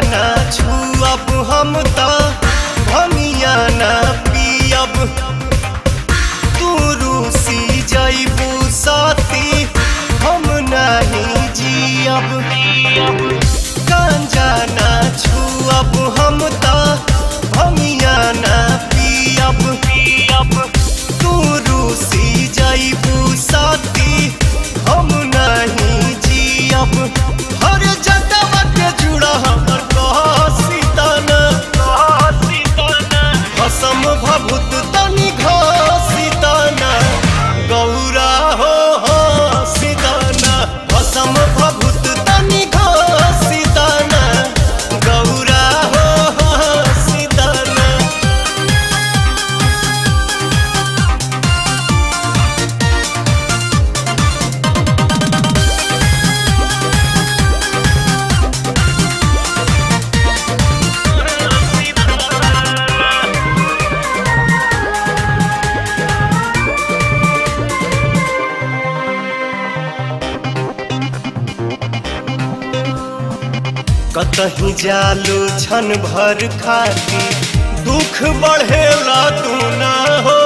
ना छुअब हम तो भंगिया ना पियब, तू रूसी जइबू साथी हम नहीं जियब। गांजा ना छुअब हम तो भंगिया ना पियब, तू रूसी जइबू साथी हम नहीं जियब। हर जगह के जुड़ा हमर भस्म भभूत तनि घसीताना, गौरा हो सीताना। भस्म भभूत तनि घसीताना, गौरा हो सीताना। कतही जालू छन भर खाती दुख बढ़ेला तू ना हो।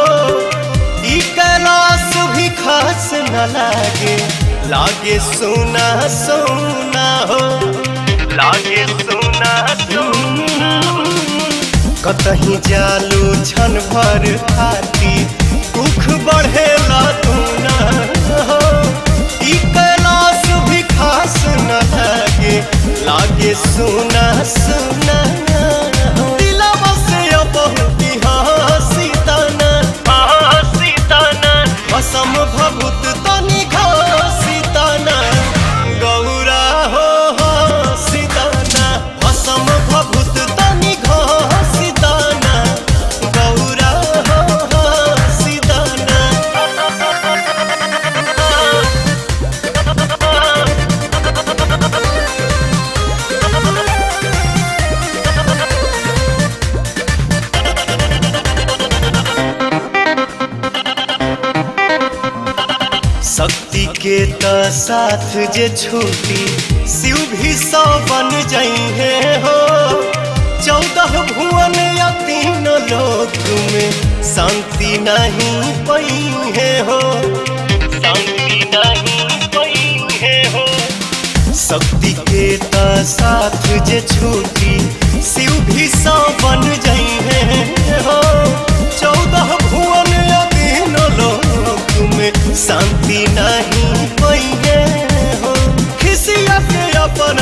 ई कैलाश भी खास न लागे, लागे सोना सोना हो, लागे सोना सोना। कतही जालू छन भर खाती दुख बढ़ेला तू ना हो। ई कैलाश भी खास न लागे, लागे सुना सुना। दिलवा से बहुती हसीताना, भस्म भभूत तनि घसीताना, गौरा हो सीताना। भस्म भभूत तनि घसीताना, गौरा हो सीताना। शक्ति के तो साथ जे छूटी शिव भी 100 बन जाइए हो। 14 भुवन या 3 लोक में शांति नहीं पाइए हो, शांति नहीं पाइए हो। शक्ति के तो साथ जे छूटी शिव भी 100 बन जाइए हो। 14 भुवन या 3 लोक में शांति नहीं पाइए हो। खिसिया के अपन